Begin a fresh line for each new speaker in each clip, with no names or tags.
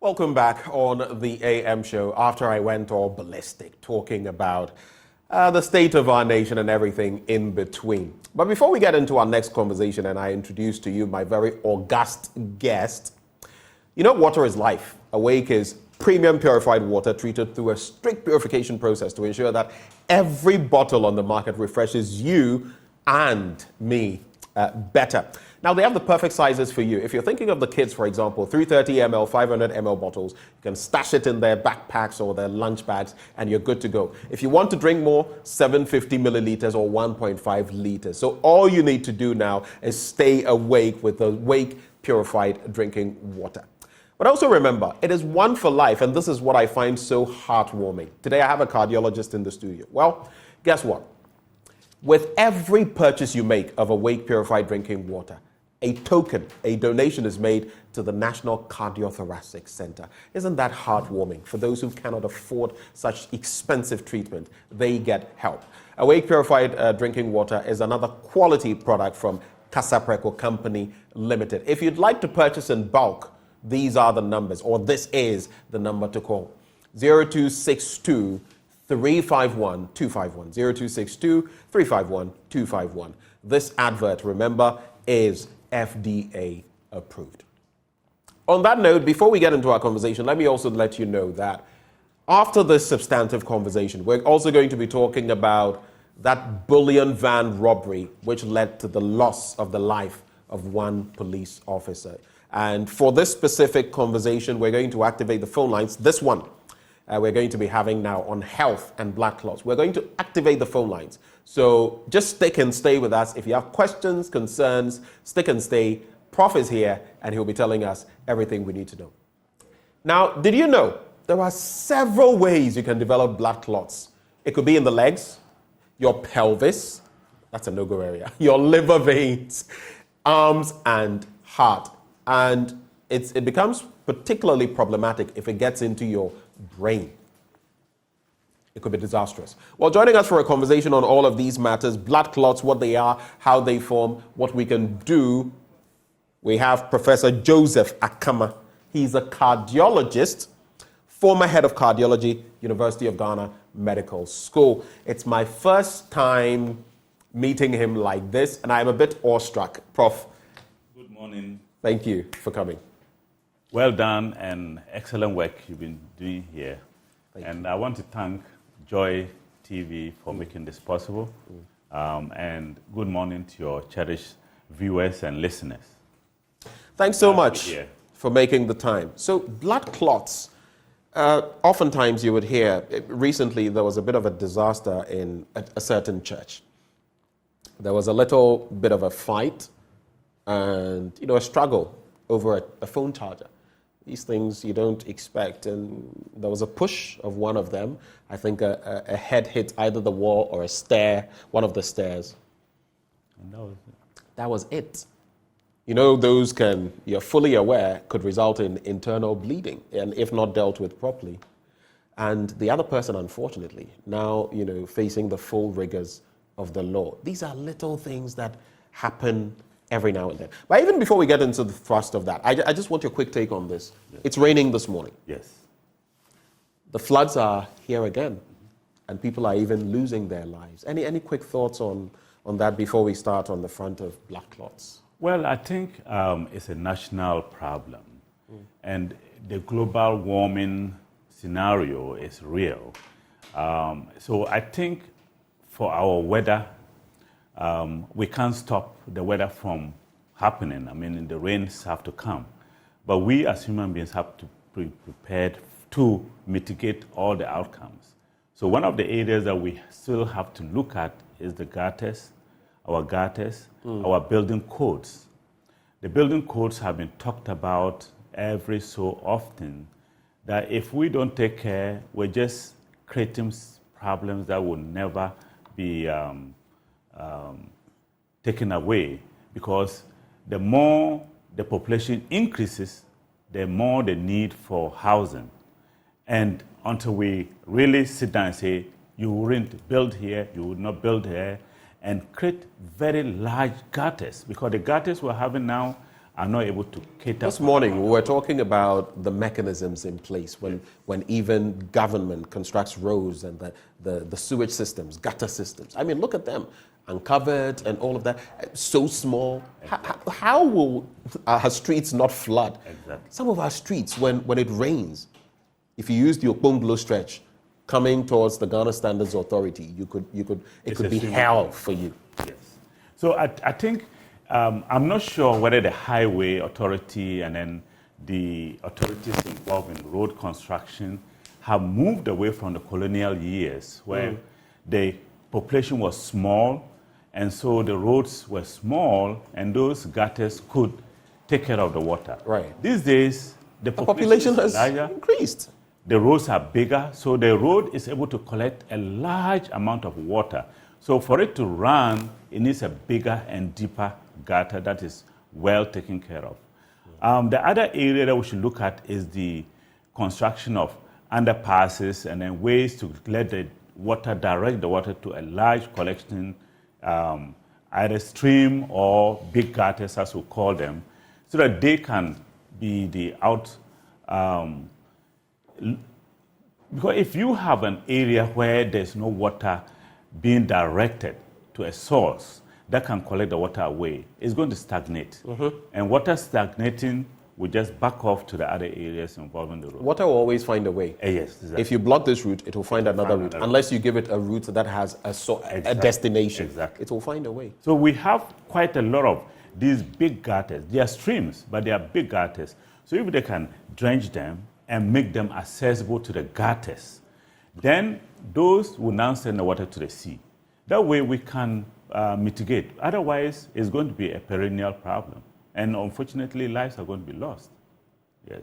Welcome back on the AM show. After I went all ballistic talking about the state of our nation and everything in between. But before we get into our next conversation and I introduce to you my very august guest, you know, water is life. Awake is premium purified water treated through a strict purification process to ensure that every bottle on the market refreshes you and me better. Now, they have the perfect sizes for you. If you're thinking of the kids, for example, 330 ml, 500 ml bottles, you can stash it in their backpacks or their lunch bags, and you're good to go. If you want to drink more, 750 milliliters or 1.5 liters. So all you need to do now is stay awake with the Awake Purified Drinking Water. But also remember, it is one for life, and this is what I find so heartwarming. Today, I have a cardiologist in the studio. Well, guess what? With every purchase you make of Awake Purified Drinking Water, a token, a donation is made to the National Cardiothoracic Center. Isn't that heartwarming? For those who cannot afford such expensive treatment, they get help. Awake Purified Drinking Water is another quality product from Casapreco Company Limited. If you'd like to purchase in bulk, these are the numbers, or this is the number to call. 0262 351 251. 0262 351 251. This advert, remember, is FDA approved. On that note, before we get into our conversation, let me also let you know that after this substantive conversation, we're also going to be talking about that bullion van robbery which led to the loss of the life of one police officer. And for this specific conversation, we're going to activate the phone lines. This one we're going to be having now on health and blood clots. We're going to activate the phone lines. So just stick and stay with us. If you have questions, concerns, stick and stay. Prof is here and he'll be telling us everything we need to know. Now, did you know there are several ways you can develop blood clots? It could be in the legs, your pelvis, that's a no-go area, your liver veins, arms and heart. And it becomes particularly problematic if it gets into your brain. It could be disastrous. Well, joining us for a conversation on all of these matters, blood clots, what they are, how they form, what we can do, we have Professor Joseph Akama. He's a cardiologist, former head of cardiology, University of Ghana Medical School. It's my first time meeting him like this, and I'm a bit awestruck. Prof.
Good morning.
Thank you for coming.
Well done and excellent work you've been doing here. And I want to thank Joy TV for making this possible. And good morning to your cherished viewers and listeners.
Thanks so much for making the time. So blood clots, oftentimes you would hear, recently there was a bit of a disaster in a certain church. There was a little bit of a fight and, you know, a struggle over a phone charger. These things you don't expect. And there was a push of one of them. I think a head hit either the wall or a stair, one of the stairs.
And
that was it. You know, those you're fully aware, could result in internal bleeding, and if not dealt with properly. And the other person, unfortunately, now, you know, facing the full rigors of the law. These are little things that happen every now and then. But even before we get into the thrust of that, I just want your quick take on this. Yes. It's raining this morning.
Yes.
The floods are here again, and people are even losing their lives. Any quick thoughts on that before we start on the front of blood clots?
Well, I think it's a national problem. And the global warming scenario is real. So I think for our weather, we can't stop the weather from happening. I mean, the rains have to come. But we as human beings have to be prepared to mitigate all the outcomes. So one of the areas that we still have to look at is the gutters, our building codes. The building codes have been talked about every so often, that if we don't take care, we're just creating problems that will never be taken away, because the more the population increases, the more the need for housing. And until we really sit down and say, you wouldn't build here, you would not build here, and create very large gutters, because the gutters we're having now are not able to cater.
This morning, we were talking about the mechanisms in place when even government constructs roads and the sewage systems, gutter systems. I mean, look at them, uncovered and all of that, so small.
Exactly.
How will our streets not flood?
Exactly.
Some of our streets, when it rains, if you use the Okponglo stretch, coming towards the Ghana Standards Authority, it could be hell for you.
Yes. So I think, I'm not sure whether the highway authority and then the authorities involved in road construction have moved away from the colonial years where the population was small and so the roads were small and those gutters could take care of the water.
Right.
These days, the
population has
larger,
increased.
the roads are bigger, so the road is able to collect a large amount of water. So for it to run, it needs a bigger and deeper gutter that is well taken care of. The other area that we should look at is the construction of underpasses and then ways to let the water, direct the water to a large collection, either stream or big gutters as we call them, so that they can be the because if you have an area where there's no water being directed to a source that can collect the water away, it's going to stagnate. And water stagnating will just back off to the other areas involving the road.
Water will always find a way.
Yes, exactly.
If you block this route, it will find another route. Unless you give it a route that has a destination,
Exactly.
it will find a way.
So we have quite a lot of these big gutters. They are streams, but they are big gutters. So if they can drench them and make them accessible to the gutters, then those will now send the water to the sea. That way we can mitigate. Otherwise, it's going to be a perennial problem. And unfortunately, lives are going to be lost. Yes.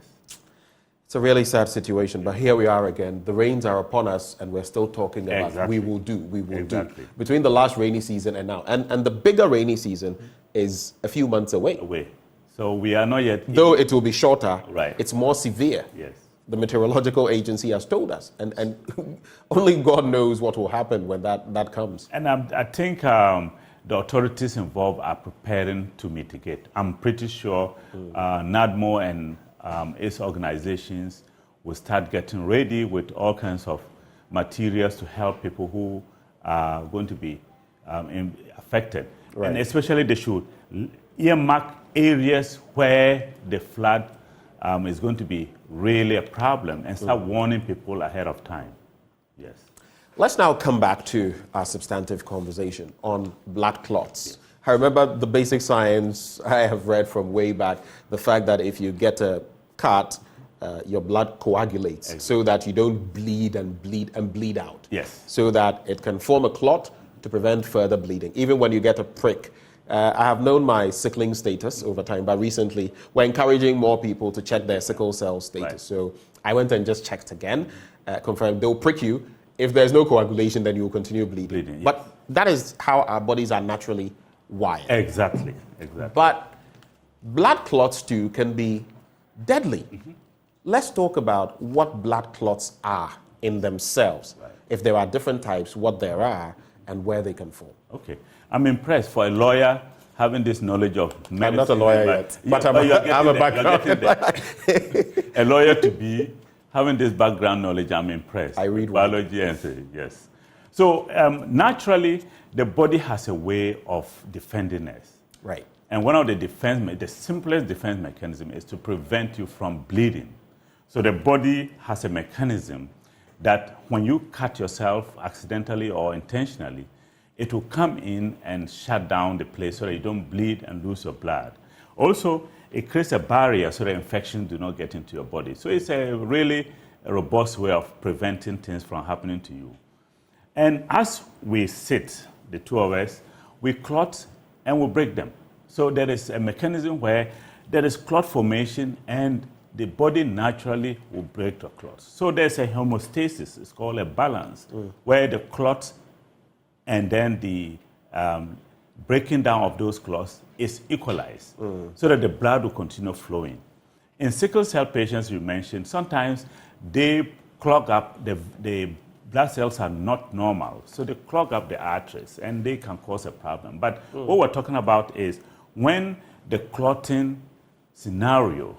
It's a really sad situation, but here we are again. The rains are upon us, and we're still talking about
Exactly.
we will do.
Exactly.
Between the last rainy season and now. And the bigger rainy season is a few months away.
So we are not yet...
Though it will be shorter,
Right.
it's more severe.
Yes.
The meteorological agency has told us. And only God knows what will happen when that comes.
And I think the authorities involved are preparing to mitigate. I'm pretty sure NADMO and its organizations will start getting ready with all kinds of materials to help people who are going to be affected.
Right.
And especially they should earmark areas where the flood is going to be really a problem and start warning people ahead of time. Yes.
Let's now come back to our substantive conversation on blood clots. Yes. I remember the basic science I have read from way back, the fact that if you get a cut, your blood coagulates so that you don't bleed out.
Yes.
So that it can form a clot to prevent further bleeding, even when you get a prick. I have known my sickling status over time, but recently we're encouraging more people to check their sickle cell status.
Right.
So I went and just checked again, confirmed they'll prick you. If there's no coagulation, then you will continue bleeding.
Yes.
But that is how our bodies are naturally wired.
Exactly.
But blood clots too can be deadly. Let's talk about what blood clots are in themselves.
Right.
If there are different types, what there are, and where they can form.
Okay. I'm impressed for a lawyer having this knowledge of medicine.
I'm not a lawyer yet, but I have a background.
A lawyer to be, having this background knowledge, I'm impressed.
I read
biology and say, yes. So naturally, the body has a way of defending us.
Right.
And one of the simplest defense mechanism is to prevent you from bleeding. So the body has a mechanism that when you cut yourself accidentally or intentionally, it will come in and shut down the place so that you don't bleed and lose your blood. Also, it creates a barrier so that infections do not get into your body. So it's a really robust way of preventing things from happening to you. And as we sit, the two of us, we clot and we break them. So there is a mechanism where there is clot formation and the body naturally will break the clots. So there's a homeostasis, it's called a balance, where the clots and then the breaking down of those clots is equalized so that the blood will continue flowing. In sickle cell patients you mentioned, sometimes they clog up, the blood cells are not normal, so they clog up the arteries and they can cause a problem. But what we're talking about is when the clotting scenario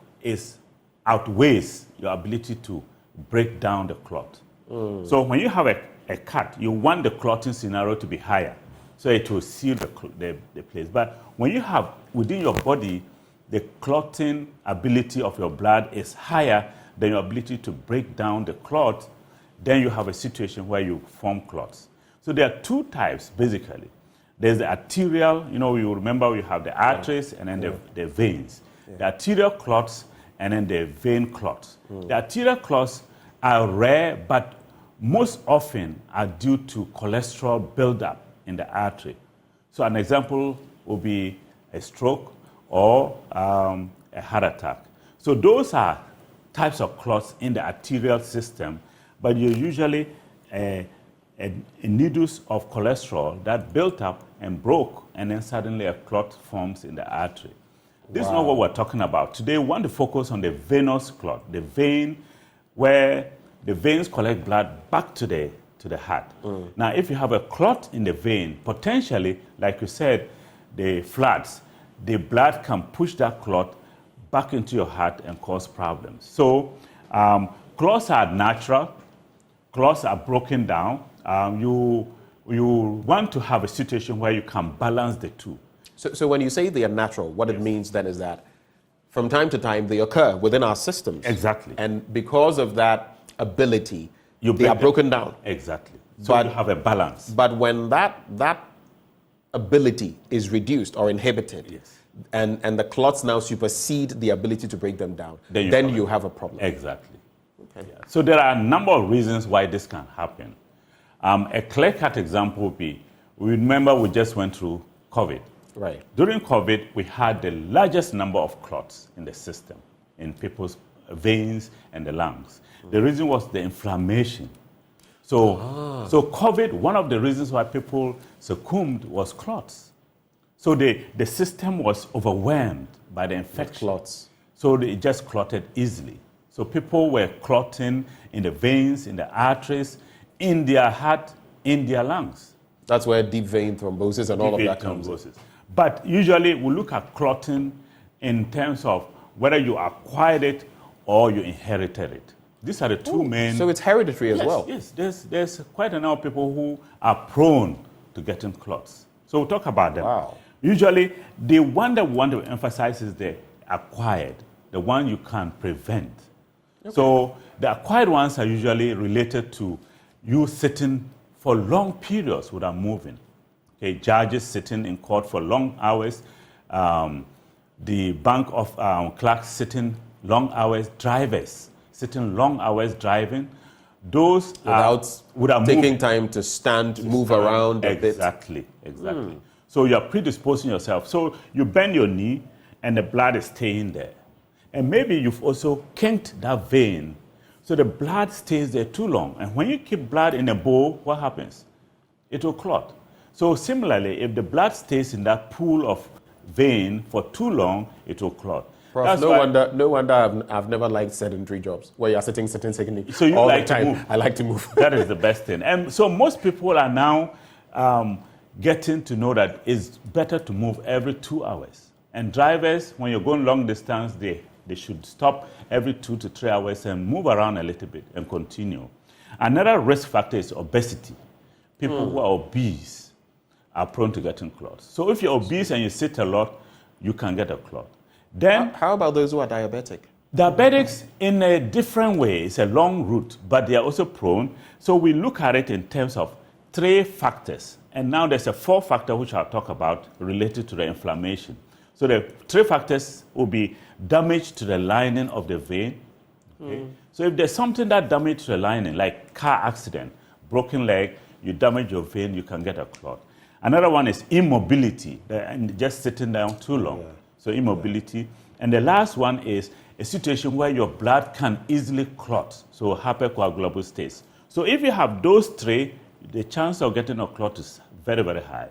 outweighs your ability to break down the clot. So when you have a cut, you want the clotting scenario to be higher, so it will seal the place. But when you have within your body, the clotting ability of your blood is higher than your ability to break down the clot, then you have a situation where you form clots. So there are two types, basically. There's the arterial, you remember we have the arteries and then the veins. The arterial clots and then the vein clots. The arterial clots are rare, but most often are due to cholesterol buildup in the artery. So an example would be a stroke or a heart attack. So those are types of clots in the arterial system, but you're usually needles of cholesterol that built up and broke, and then suddenly a clot forms in the artery. This is not what we're talking about. Today, we want to focus on the venous clot, the vein where the veins collect blood back to the heart. Now, if you have a clot in the vein, potentially, like you said, the floods, the blood can push that clot back into your heart and cause problems. So, clots are natural. Clots are broken down. You want to have a situation where you can balance the two.
So when you say they are natural, what it means then is that from time to time they occur within our systems.
Exactly.
And because of that ability, they are broken down.
Exactly. So you have a balance.
But when that ability is reduced or inhibited, and the clots now supersede the ability to break them down, then you have a problem.
Exactly.
Okay.
Yeah. So there are a number of reasons why this can happen. A clear-cut example would be, we remember we just went through COVID.
Right.
During COVID, we had the largest number of clots in the system, in people's veins and the lungs. The reason was the inflammation. So COVID, one of the reasons why people succumbed was clots. So the system was overwhelmed by the infection.
Clots.
So they just clotted easily. So people were clotting in the veins, in the arteries, in their heart, in their lungs.
That's where deep vein thrombosis and all of that comes in.
But usually we look at clotting in terms of whether you acquired it or you inherited it. These are the two main...
So it's hereditary as well?
Yes, there's quite a number of people who are prone to getting clots. So we'll talk about them.
Wow.
Usually, the one that we want to emphasize is the acquired, the one you can prevent. Okay. So the acquired ones are usually related to you sitting for long periods without moving. Okay, judges sitting in court for long hours, the bank of clerks sitting long hours, drivers sitting long hours driving. Those without
taking time to stand, move around a bit.
Exactly. So you're predisposing yourself. So you bend your knee and the blood is staying there. And maybe you've also kinked that vein. So the blood stays there too long. And when you keep blood in a bowl, what happens? It will clot. So similarly, if the blood stays in that pool of vein for too long, it will clot.
Prof, no wonder I've never liked sedentary jobs where you're sitting.
So you
all
like
the time.
To move.
I like to move.
That is the best thing. And so most people are now getting to know that it's better to move every 2 hours. And drivers, when you're going long distance, they should stop every 2 to 3 hours and move around a little bit and continue. Another risk factor is obesity. People who are obese are prone to getting clots. So if you're obese and you sit a lot, you can get a clot. Then,
how about those who are diabetic?
Diabetics, in a different way, it's a long route, but they are also prone. So we look at it in terms of 3 factors. And now there's a 4th factor, which I'll talk about, related to the inflammation. So the 3 factors will be damage to the lining of the vein. Okay? So if there's something that damages the lining, like car accident, broken leg, you damage your vein, you can get a clot. Another one is immobility, and just sitting down too long. So immobility. And the last one is a situation where your blood can easily clot, so hypercoagulable states. So if you have those 3, the chance of getting a clot is very, very high.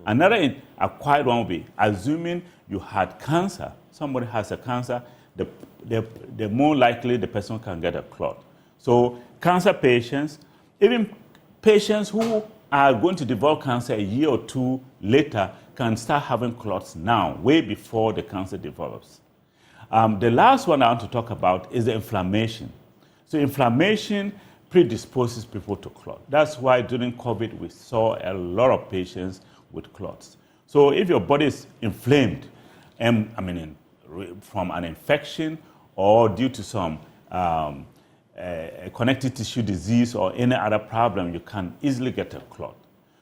Another acquired one will be assuming you had cancer. Somebody has a cancer, the more likely the person can get a clot. So cancer patients, even patients who are going to develop cancer a year or 2 later can start having clots now, way before the cancer develops. The last one I want to talk about is the inflammation. So inflammation predisposes people to clot. That's why during COVID we saw a lot of patients with clots. So if your body is inflamed, from an infection or due to some connective tissue disease or any other problem, you can easily get a clot.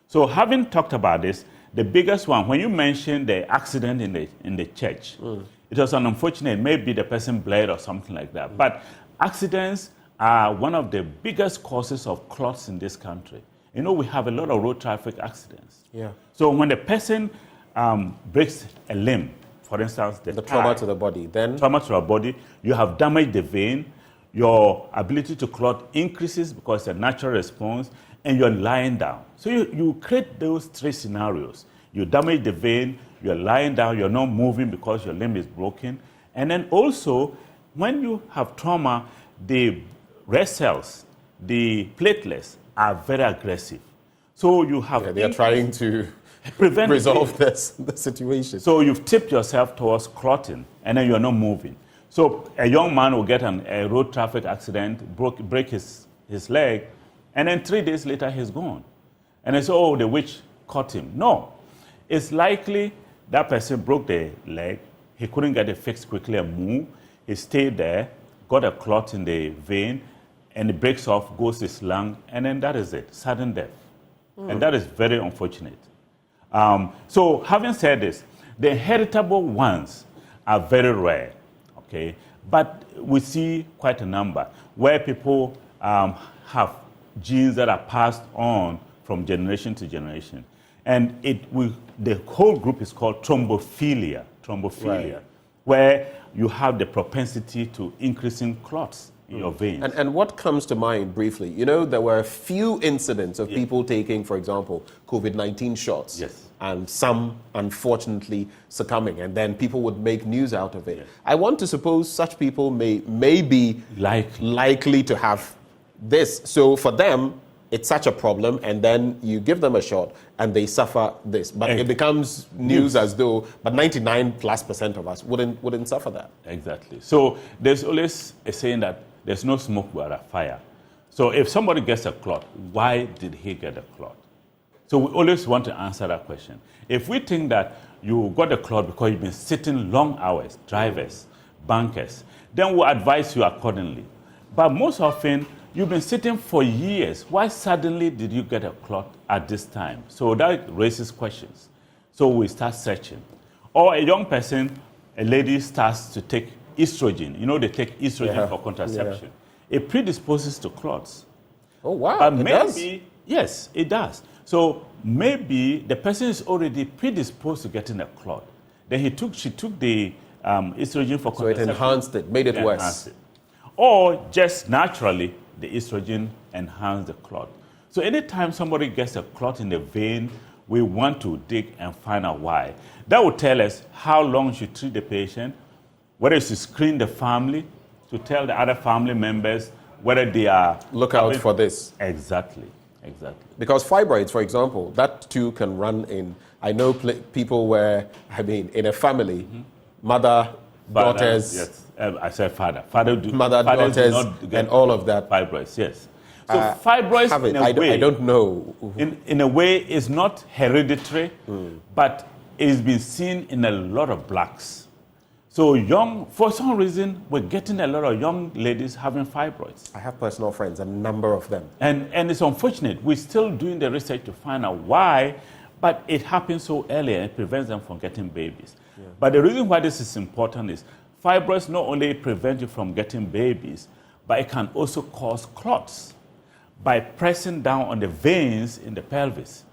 So having talked about this, the biggest one, when you mentioned the accident in the church, it was unfortunate. Maybe the person bled or something like that. But accidents are one of the biggest causes of clots in this country. You know, we have a lot of road traffic accidents.
Yeah.
So when the person breaks a limb, for instance, the
trauma to the body, then
trauma to the body, you have damaged the vein, your ability to clot increases because it's a natural response, and you're lying down. So you create those three scenarios. You damage the vein, you're lying down, you're not moving because your limb is broken. And then also, when you have trauma, the red cells, the platelets are very aggressive. So you have...
they are trying to resolve the situation.
So you've tipped yourself towards clotting, and then you're not moving. So a young man will get a road traffic accident, break his leg, and then 3 days later he's gone. And they say, oh, the witch caught him. No. It's likely that person broke the leg, he couldn't get it fixed quickly and move, he stayed there, got a clot in the vein, and it breaks off, goes to his lung, and then that is it, sudden death. And that is very unfortunate. So having said this, the heritable ones are very rare, okay? But we see quite a number where people have genes that are passed on from generation to generation. And the whole group is called thrombophilia,
Right.
where you have the propensity to increasing clots in your veins.
And what comes to mind briefly? You know, there were a few incidents of people taking, for example, COVID-19 shots.
Yes.
And some, unfortunately, succumbing. And then people would make news out of it.
Yes.
I want to suppose such people may be likely to have this. So for them, it's such a problem, and then you give them a shot and they suffer this. But it becomes news as though, but 99+% of us wouldn't suffer that.
Exactly. So there's always a saying that there's no smoke without a fire. So if somebody gets a clot, why did he get a clot? So we always want to answer that question. If we think that you got a clot because you've been sitting long hours, drivers, bankers, then we'll advise you accordingly. But most often, you've been sitting for years. Why suddenly did you get a clot at this time? So that raises questions. So we start searching. Or a young person, a lady starts to take estrogen. You know, they take estrogen for contraception. It predisposes to clots.
Oh, wow.
But
it
maybe,
does?
yes, it does. So maybe the person is already predisposed to getting a clot. Then she took the estrogen for contraception.
So it enhanced it, made it worse.
Or just naturally, the estrogen enhanced the clot. So anytime somebody gets a clot in the vein, we want to dig and find out why. That will tell us how long you should treat the patient, whether you should screen the family, to tell the other family members whether they are...
Look out for this.
Exactly.
Because fibroids, for example, that too can run in... I know people where, in a family, mother, daughters...
Yes, I said father.
Mother, daughters, and all of that.
Fibroids, yes. So fibroids, in a way...
I don't know.
In a way, is not hereditary, but it's been seen in a lot of blacks. So for some reason, we're getting a lot of young ladies having fibroids.
I have personal friends, a number of them.
And it's unfortunate. We're still doing the research to find out why, but it happens so early and it prevents them from getting babies. Yeah. But the reason why this is important is fibroids not only prevent you from getting babies, but it can also cause clots by pressing down on the veins in the pelvis.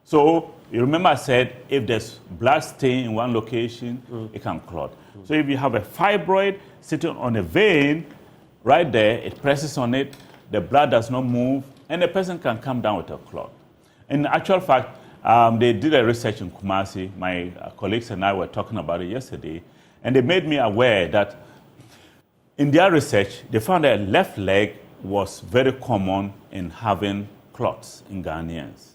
So you remember I said if there's blood stain in one location, it can clot. So if you have a fibroid sitting on a vein, right there, it presses on it, the blood does not move, and the person can come down with a clot. In actual fact, they did a research in Kumasi. My colleagues and I were talking about it yesterday, and they made me aware that in their research, they found that left leg was very common in having clots in Ghanaians.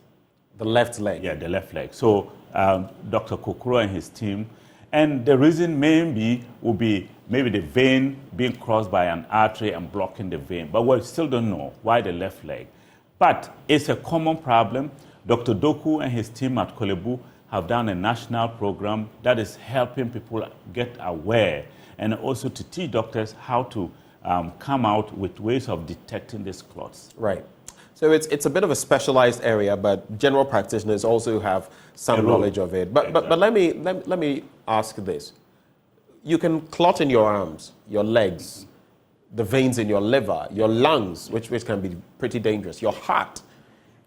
The left leg?
Yeah, the left leg. So Dr. Kokuro and his team, and the reason maybe would be maybe the vein being crossed by an artery and blocking the vein. But we still don't know why the left leg. But it's a common problem. Dr. Doku and his team at Kolebu have done a national program that is helping people get aware and also to teach doctors how to come out with ways of detecting these clots.
Right. So it's a bit of a specialized area, but general practitioners also have some knowledge of it. But
Exactly.
but let me ask this: you can clot in your arms, your legs, the veins in your liver, your lungs, which can be pretty dangerous, your heart,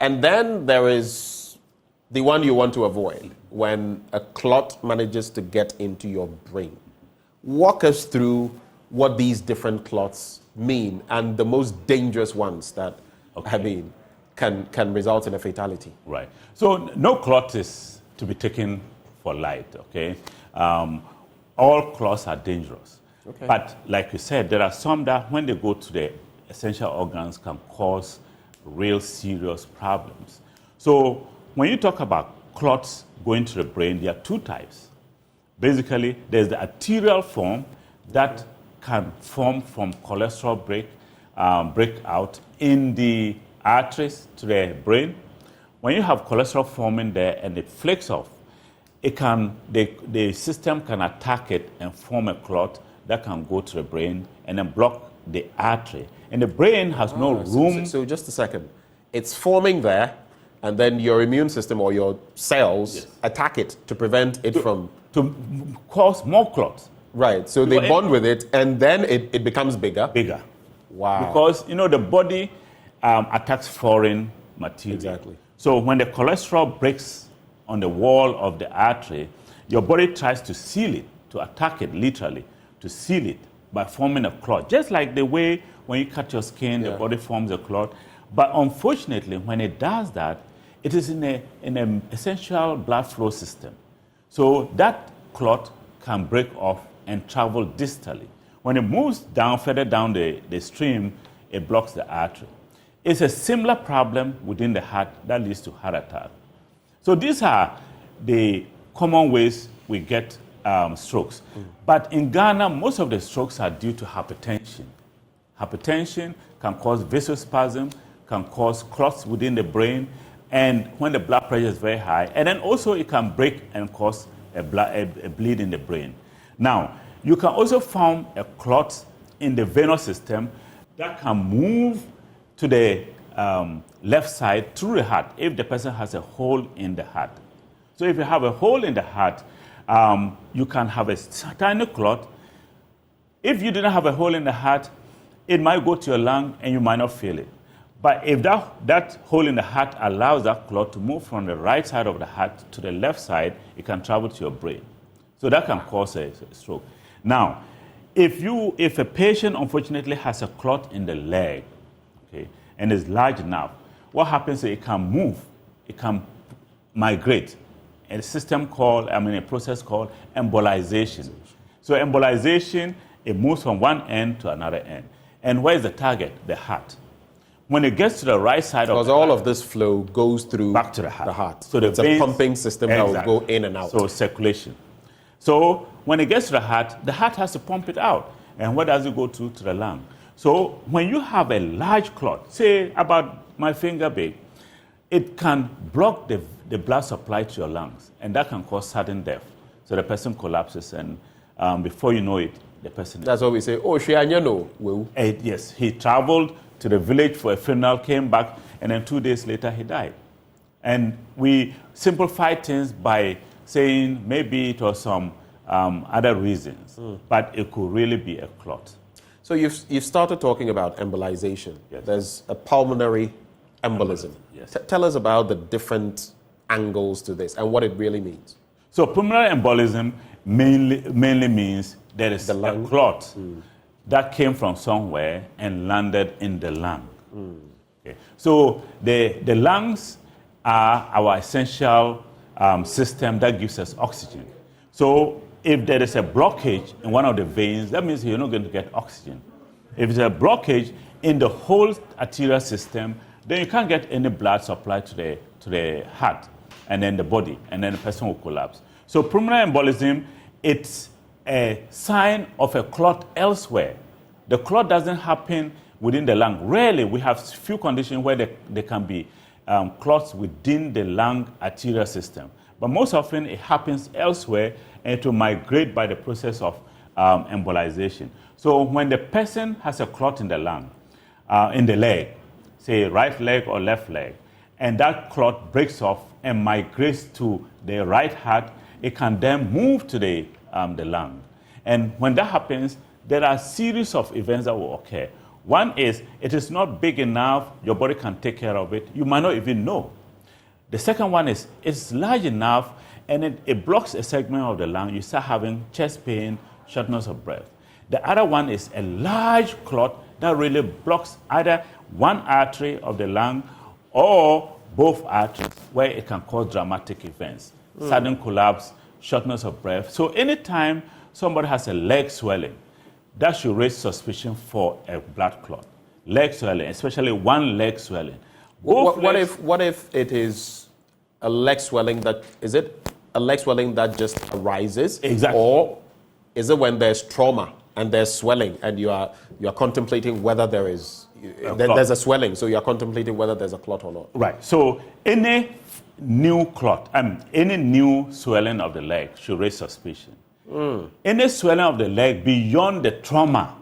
and then there is the one you want to avoid when a clot manages to get into your brain. Walk us through what these different clots mean and the most dangerous ones that can result in a fatality.
Right. So no clot is to be taken for light, okay? All clots are dangerous.
Okay.
But like you said, there are some that when they go to the essential organs can cause real serious problems. So when you talk about clots going to the brain, there are two types. Basically, there's the arterial form that can form from cholesterol breakout in the arteries to the brain. When you have cholesterol forming there and it flakes off, the system can attack it and form a clot that can go to the brain and then block the artery. And the brain has no room.
So just a second. It's forming there, and then your immune system or your cells attack it to prevent it from...
To cause more clots.
Right, so they bond with it, and then it becomes bigger.
Bigger.
Wow.
Because, the body attacks foreign material.
Exactly.
So when the cholesterol breaks on the wall of the artery, your body tries to seal it, to attack it literally, to seal it by forming a clot. Just like the way when you cut your skin, the body forms a clot. But unfortunately, when it does that, it is in an essential blood flow system. So that clot can break off and travel distally. When it moves down, further down the stream, it blocks the artery. It's a similar problem within the heart that leads to heart attack. So these are the common ways we get strokes. But in Ghana, most of the strokes are due to hypertension. Hypertension can cause vasospasm, can cause clots within the brain, and when the blood pressure is very high, and then also it can break and cause a bleed in the brain. Now, you can also form a clot in the venous system that can move to the left side through the heart if the person has a hole in the heart. So if you have a hole in the heart, you can have a tiny clot. If you didn't have a hole in the heart, it might go to your lung and you might not feel it. But if that hole in the heart allows that clot to move from the right side of the heart to the left side, it can travel to your brain. So that can cause a stroke. Now, if a patient unfortunately has a clot in the leg, okay, and is large enough, what happens is it can move, it can migrate. A process called embolization. So embolization, it moves from one end to another end. And where is the target? The heart. When it gets to the right side of the heart,
because all of this flow goes through
back to the heart.
So it's a pumping system that will go in and out.
So circulation. So when it gets to the heart has to pump it out. And where does it go to? To the lung. So when you have a large clot, say about my finger big, it can block the blood supply to your lungs, and that can cause sudden death. So the person collapses, and before you know it, the person...
That's what we say,
Yes, he traveled to the village for a funeral, came back, and then 2 days later he died. And we simplify things by saying maybe it was some other reasons, but it could really be a clot.
So you've started talking about embolization.
Yes.
There's a pulmonary embolism.
Yes.
Tell us about the different angles to this and what it really means.
So pulmonary embolism mainly means there is a clot that came from somewhere and landed in the lung. Okay. So the lungs are our essential system that gives us oxygen. So if there is a blockage in one of the veins, that means you're not going to get oxygen. If there's a blockage in the whole arterial system, then you can't get any blood supply to the heart and then the body, and then the person will collapse. So pulmonary embolism, it's a sign of a clot elsewhere. The clot doesn't happen within the lung. Rarely, we have few conditions where there can be clots within the lung arterial system. But most often, it happens elsewhere, and it will migrate by the process of embolization. So when the person has a clot in the lung, in the leg, say right leg or left leg, and that clot breaks off and migrates to the right heart, it can then move to the lung. And when that happens, there are a series of events that will occur. One is, it is not big enough, your body can take care of it. You might not even know. The second one is, it's large enough, and it blocks a segment of the lung. You start having chest pain, shortness of breath. The other one is a large clot that really blocks either one artery of the lung or both arteries, where it can cause dramatic events, sudden collapse, shortness of breath. So anytime somebody has a leg swelling, that should raise suspicion for a blood clot. Leg swelling, especially one leg swelling.
What if it is a leg swelling that just arises?
Exactly.
Or is it when there's trauma and there's swelling and you are contemplating whether there's a swelling, so you're contemplating whether there's a clot or not?
Right. So any new clot, any new swelling of the leg should raise suspicion. Any swelling of the leg beyond the trauma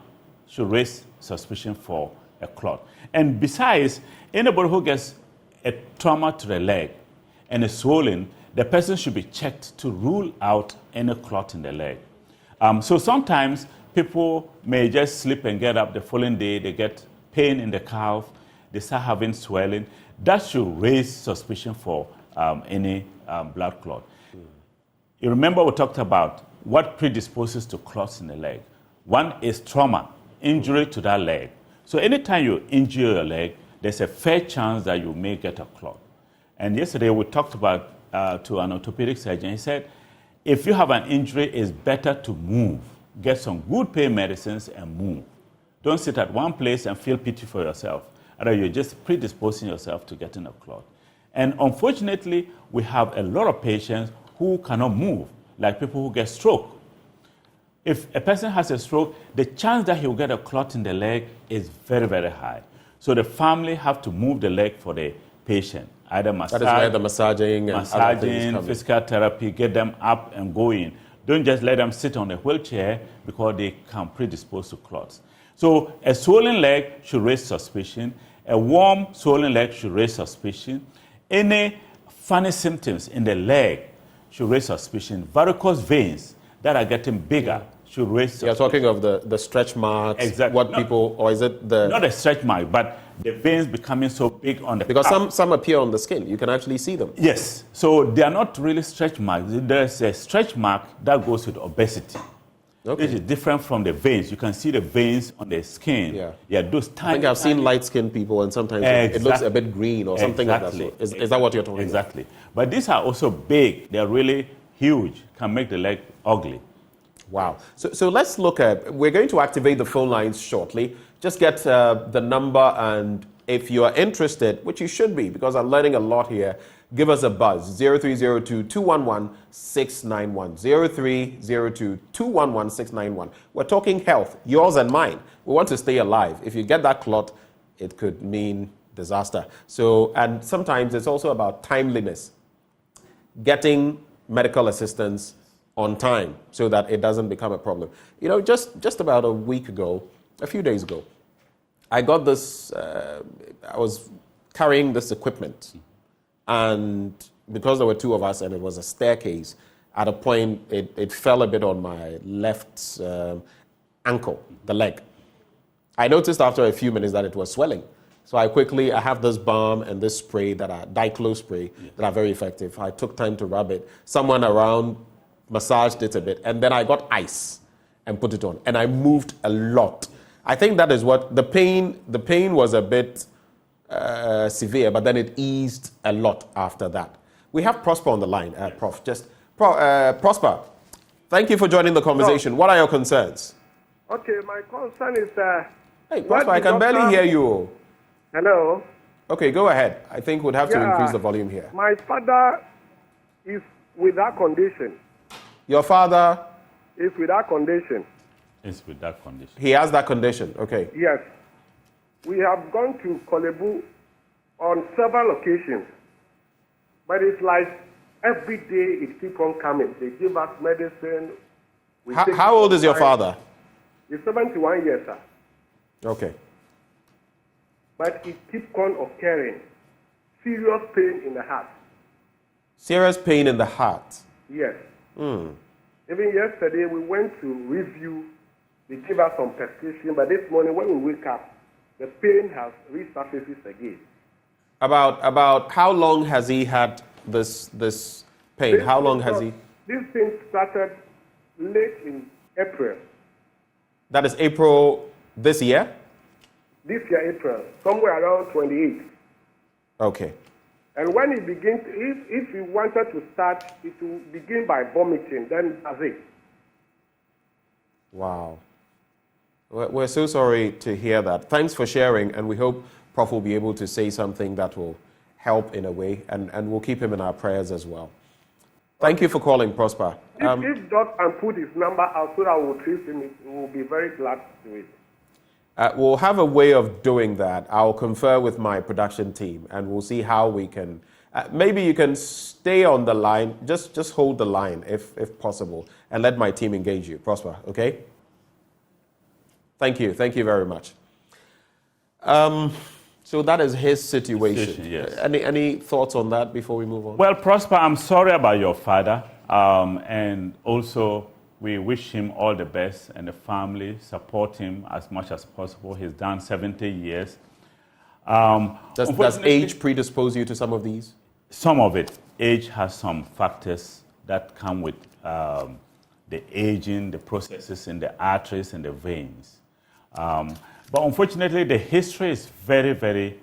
should raise suspicion for a clot. And besides, anybody who gets a trauma to the leg and is swollen, the person should be checked to rule out any clot in the leg. So sometimes people may just sleep and get up the following day, they get pain in the calf, they start having swelling. That should raise suspicion for any blood clot. You remember we talked about what predisposes to clots in the leg. One is trauma, injury to that leg. So anytime you injure your leg, there's a fair chance that you may get a clot. And yesterday we talked about to an orthopedic surgeon. He said, if you have an injury, it's better to move. Get some good pain medicines and move. Don't sit at one place and feel pity for yourself. Otherwise, you're just predisposing yourself to getting a clot. And unfortunately, we have a lot of patients who cannot move, like people who get stroke. If a person has a stroke, the chance that he will get a clot in the leg is very, very high. So the family have to move the leg for the patient, either massage,
that is where the massaging and other things come in.
Physical therapy, get them up and going. Don't just let them sit on a wheelchair because they can predispose to clots. So a swollen leg should raise suspicion. A warm, swollen leg should raise suspicion. Any funny symptoms in the leg should raise suspicion. Varicose veins that are getting bigger should raise suspicion.
You're talking of the stretch marks,
Exactly.
or is it the...
Not a stretch mark, but the veins becoming so big on the
Because
calf.
some appear on the skin. You can actually see them.
Yes. So they are not really stretch marks. There's a stretch mark that goes with obesity.
Okay.
Which is different from the veins. You can see the veins on the skin.
Yeah,
those tiny...
I think I've seen light-skinned people, and sometimes it looks a bit green or something like that. So is that what you're talking about?
Exactly. But these are also big. They're really huge. Can make the leg ugly.
Wow. So let's look at... We're going to activate the phone lines shortly. Just get the number, and if you are interested, which you should be, because I'm learning a lot here, give us a buzz. 0302-211-691. 0302-211-691. We're talking health, yours and mine. We want to stay alive. If you get that clot, it could mean disaster. So, and sometimes it's also about timeliness. Getting medical assistance on time so that it doesn't become a problem. You know, just about a few days ago, I got this, I was carrying this equipment, and because there were two of us and it was a staircase, at a point it fell a bit on my left ankle, the leg. I noticed after a few minutes that it was swelling. So I have this balm and this spray diclo spray that are very effective. I took time to rub it. Someone around massaged it a bit, and then I got ice and put it on, and I moved a lot. I think that is what the pain was a bit severe, but then it eased a lot after that. We have Prosper on the line, Prof. Prosper, thank you for joining the conversation.
No.
What are your concerns?
Okay, my concern is
Hey, Prosper, I can barely hear you.
Hello?
Okay, go ahead. I think we'd have to increase the volume here.
My father is with that condition.
Your father?
is with that condition.
It's with that condition.
He has that condition. Okay.
Yes. We have gone to Kolebu on several occasions, but it's like every day it keeps on coming. They give us medicine.
How old is your father?
He's 71 years, sir.
Okay.
But it keeps on occurring. Serious pain in the heart.
Serious pain in the heart.
Yes. Even yesterday, we went to review. They gave us some prescription, but this morning when we wake up, the pain has resurfaced again.
About how long has he had this pain? How long has he?
This thing started late in April.
That is April this year?
This year, April, somewhere around 28.
Okay.
And when it begins, if you wanted to start, it will begin by vomiting, then that's it.
Wow. We're so sorry to hear that. Thanks for sharing, and we hope Prof will be able to say something that will help in a way, and we'll keep him in our prayers as well. Thank you for calling, Prosper.
If Doc can put his number out so that we'll treat him, we'll be very glad to do it.
We'll have a way of doing that. I'll confer with my production team, and we'll see how we can. Maybe you can stay on the line. Just hold the line if possible, and let my team engage you. Prosper, okay? Thank you. Thank you very much. So that is his situation.
Yes.
Any thoughts on that before we move on?
Well, Prosper, I'm sorry about your father, and also we wish him all the best, and the family support him as much as possible. He's done 70 years.
Does age predispose you to some of these?
Some of it. Age has some factors that come with the aging, the processes in the arteries and the veins. But unfortunately, the history is very, very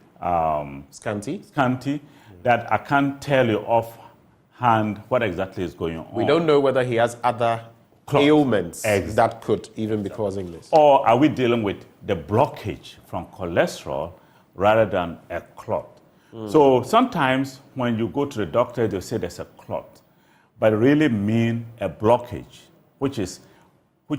Scanty?
That I can't tell you offhand what exactly is going on.
We don't know whether he has other
Clots.
ailments
Exactly.
that could even be causing this.
Or are we dealing with the blockage from cholesterol rather than a clot? So sometimes when you go to the doctor, they'll say there's a clot, but really mean a blockage, which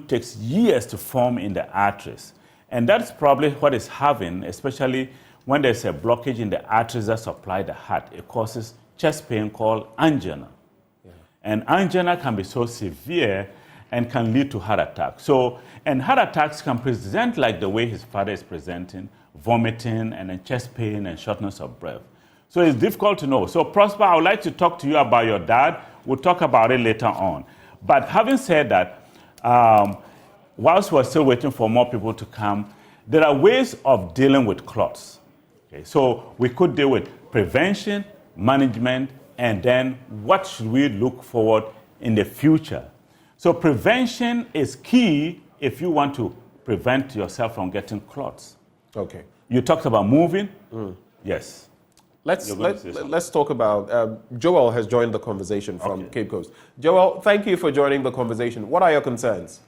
takes years to form in the arteries. And that's probably what is having, especially when there's a blockage in the arteries that supply the heart. It causes chest pain called angina. Yeah. And angina can be so severe and can lead to heart attack. And heart attacks can present like the way his father is presenting, vomiting and then chest pain and shortness of breath. So it's difficult to know. So Prosper, I would like to talk to you about your dad. We'll talk about it later on. But having said that, whilst we're still waiting for more people to come, there are ways of dealing with clots. Okay, so we could deal with prevention, management, and then what should we look forward in the future. So prevention is key if you want to prevent yourself from getting clots.
Okay.
You talked about moving. Yes.
Let's talk about, Joel has joined the conversation from Cape Coast. Joel, thank you for joining the conversation. What are your concerns?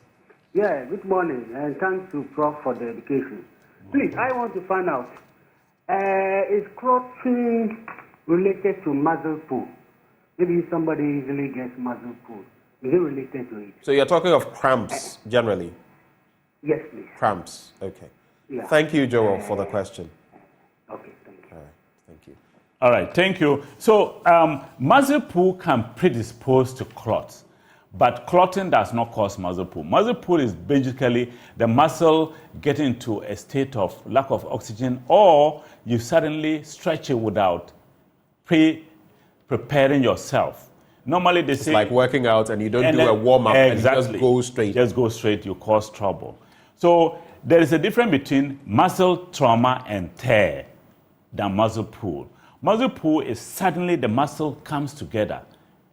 Yeah, good morning, and thanks to Prof for the education. Please, I want to find out, is clotting related to muscle pull? Maybe somebody easily gets muscle pull. Is it related to it?
So you're talking of cramps generally?
Yes, please.
Cramps, okay.
Yeah.
Thank you, Joel, for the question.
Okay, thank you.
All right, thank you.
All right, thank you. So muscle pull can predispose to clots, but clotting does not cause muscle pull. Muscle pull is basically the muscle getting into a state of lack of oxygen, or you suddenly stretch it without preparing yourself. Normally they say...
It's like working out and you don't do a warm-up and you just go straight.
Just go straight, you cause trouble. So there is a difference between muscle trauma and tear than muscle pull. Muscle pull is suddenly the muscle comes together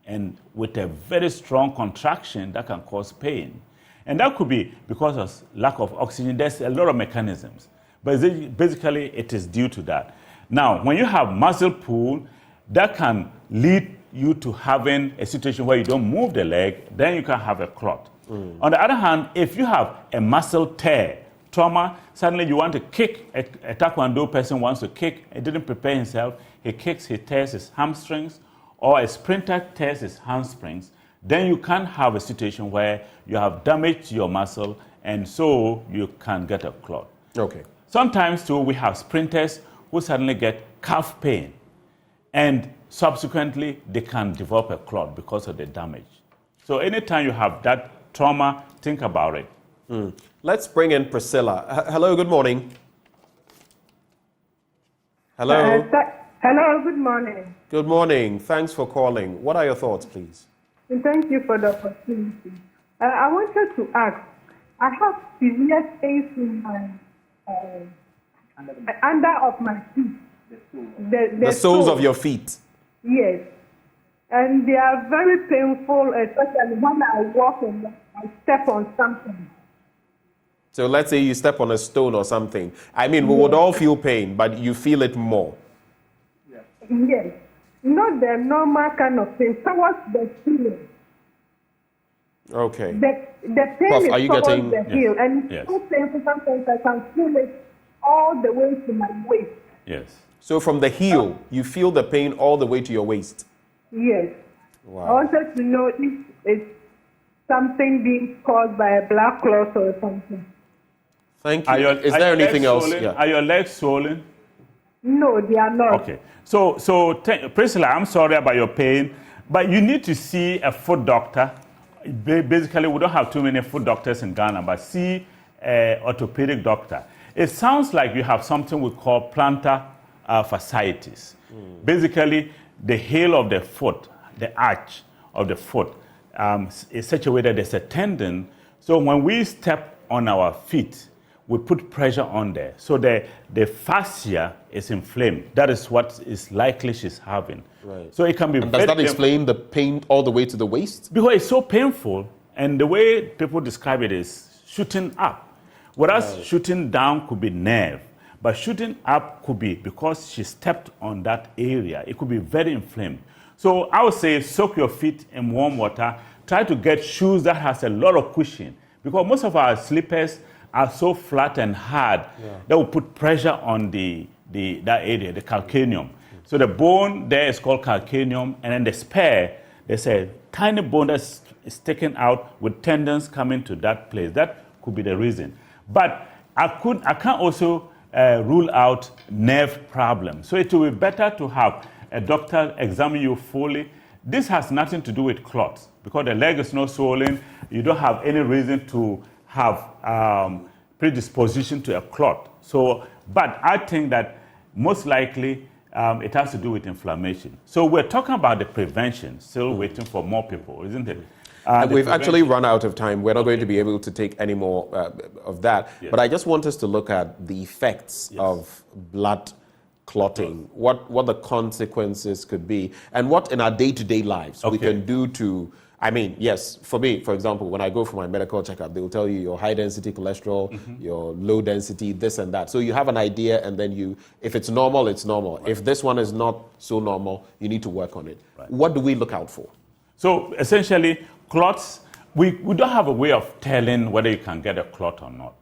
and with a very strong contraction that can cause pain. And that could be because of lack of oxygen. There's a lot of mechanisms, but basically it is due to that. Now, when you have muscle pull, that can lead you to having a situation where you don't move the leg, then you can have a clot. On the other hand, if you have a muscle tear, trauma, suddenly you want to kick, a taekwondo person wants to kick, he didn't prepare himself, he kicks, he tears his hamstrings, or a sprinter tears his hamstrings, then you can have a situation where you have damage to your muscle, and so you can get a clot.
Okay.
Sometimes, too, we have sprinters who suddenly get calf pain, and subsequently, they can develop a clot because of the damage. So anytime you have that trauma, think about it.
Let's bring in Priscilla. Hello, good morning. Hello.
Hello, good morning.
Good morning. Thanks for calling. What are your thoughts, please?
And thank you for the opportunity. I wanted to ask, I have severe pains in my under of my feet.
The soles of your feet.
Yes. And they are very painful, especially when I walk and I step on something.
So let's say you step on a stone or something. I mean, we would all feel pain, but you feel it more.
Yes. Not the normal kind of pain, towards the heel.
Okay.
The pain
Prof,
is
are you
towards
getting-
the heel. And
Yes.
it's so painful, sometimes I can feel it all the way to my waist.
Yes.
So from the heel, you feel the pain all the way to your waist.
Yes.
Wow.
I wanted to know if it's something being caused by a black clot or something.
Thank you. Is there anything else?
Swollen?
Yeah.
Are your legs swollen?
No, they are not.
Okay. So Priscilla, I'm sorry about your pain, but you need to see a foot doctor. Basically, we don't have too many foot doctors in Ghana, but see an orthopedic doctor. It sounds like you have something we call plantar fasciitis. Basically, the heel of the foot, the arch of the foot, is such a way that there's a tendon. So when we step on our feet, we put pressure on there. So the fascia is inflamed. That is what is likely she's having.
Right.
So it can be
And does
very
that explain the pain all the way to the waist?
because it's so painful, and the way people describe it is shooting up. Whereas shooting down could be nerve, but shooting up could be because she stepped on that area. It could be very inflamed. So I would say soak your feet in warm water. Try to get shoes that has a lot of cushion, because most of our slippers are so flat and hard that will put pressure on that area, the calcaneum. So the bone there is called calcaneum, and then the spare, there's a tiny bone that's taken out with tendons coming to that place. That could be the reason. But I can't also rule out nerve problems. So it will be better to have a doctor examine you fully. This has nothing to do with clots, because the leg is not swollen. You don't have any reason to have predisposition to a clot. So, but I think that most likely it has to do with inflammation. So we're talking about the prevention, still waiting for more people, isn't it?
We've actually run out of time. We're not going to be able to take any more of that.
Yes.
But I just want us to look at the effects of blood clotting, what the consequences could be, and what in our day-to-day lives we can do to, I mean, yes, for me, for example, when I go for my medical checkup, they will tell you your high-density cholesterol, your low-density, this and that. So you have an idea, and then if it's normal, it's normal. Right. If this one is not so normal, you need to work on it. Right. What do we look out for? So
essentially, clots, we don't have a way of telling whether you can get a clot or not.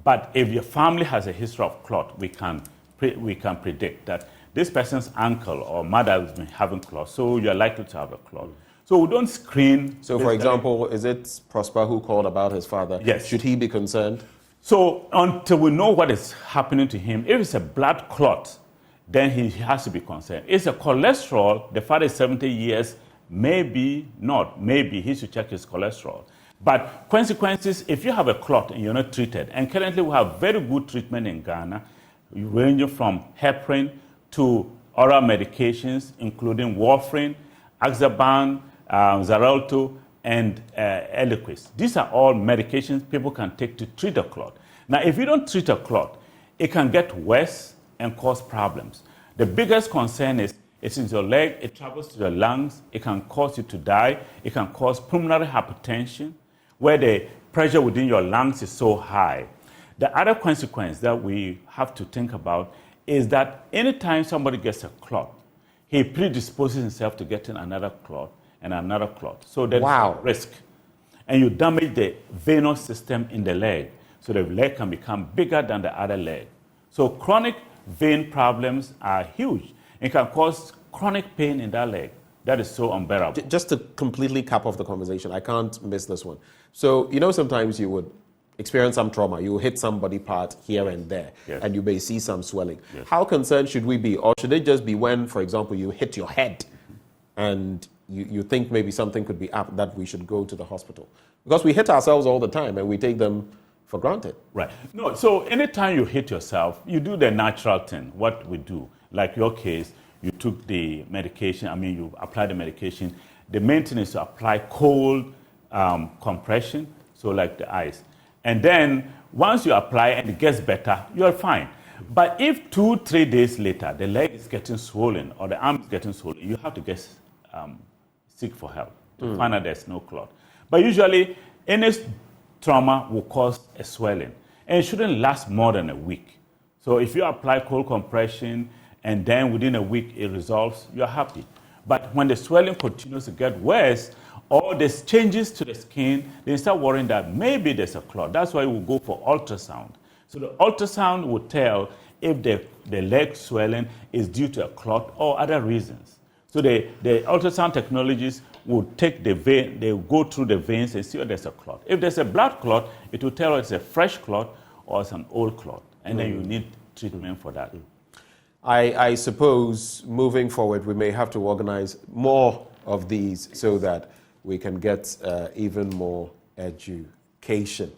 But if your family has a history of clot, we can predict that this person's uncle or mother has been having clots, so you're likely to have a clot. So we don't screen.
So, for example, is it Prosper who called about his father?
Yes.
Should he be concerned?
So until we know what is happening to him, if it's a blood clot, then he has to be concerned. If it's a cholesterol, the father is 70 years, maybe not. Maybe he should check his cholesterol. But consequences, if you have a clot and you're not treated, and currently we have very good treatment in Ghana, ranging from heparin to oral medications, including warfarin, Azaban, Xarelto, and Eliquis. These are all medications people can take to treat a clot. Now, if you don't treat a clot, it can get worse and cause problems. The biggest concern is it's in your leg, it travels to the lungs, it can cause you to die, it can cause pulmonary hypertension, where the pressure within your lungs is so high. The other consequence that we have to think about is that anytime somebody gets a clot, he predisposes himself to getting another clot and another clot. So there's a risk. And you damage the venous system in the leg, so the leg can become bigger than the other leg. So chronic vein problems are huge. It can cause chronic pain in that leg That is so unbearable.
Just to completely cap off the conversation, I can't miss this one. So, sometimes you would experience some trauma. You hit somebody part here and there,
Yes.
and you may see some swelling.
Yes.
How concerned should we be? Or should it just be when, for example, you hit your head and you think maybe something could be up, that we should go to the hospital? Because we hit ourselves all the time and we take them for granted.
Right. No, so anytime you hit yourself, you do the natural thing, what we do. Like your case, you took the medication, you applied the medication. The main thing is to apply cold compression, so like the ice. And then once you apply and it gets better, you're fine. But if 2-3 days later, the leg is getting swollen or the arm is getting swollen, you have to get seek for help to find out there's no clot. But usually, any trauma will cause a swelling, and it shouldn't last more than a week. So if you apply cold compression and then within a week it resolves, you're happy. But when the swelling continues to get worse, or there's changes to the skin, then you start worrying that maybe there's a clot. That's why we go for ultrasound. So the ultrasound will tell if the leg swelling is due to a clot or other reasons. So the ultrasound technologists will take the vein, they will go through the veins and see if there's a clot. If there's a blood clot, it will tell us it's a fresh clot or it's an old clot. And then you need treatment for that.
I suppose moving forward, we may have to organize more of these so that we can get even more education.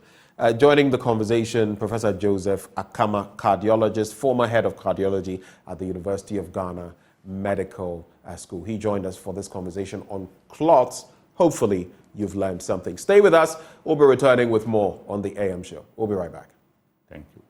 Joining the conversation, Professor Joseph Akama, cardiologist, former head of cardiology at the University of Ghana Medical School. He joined us for this conversation on clots. Hopefully, you've learned something. Stay with us. We'll be returning with more on the AM show. We'll be right back.
Thank you.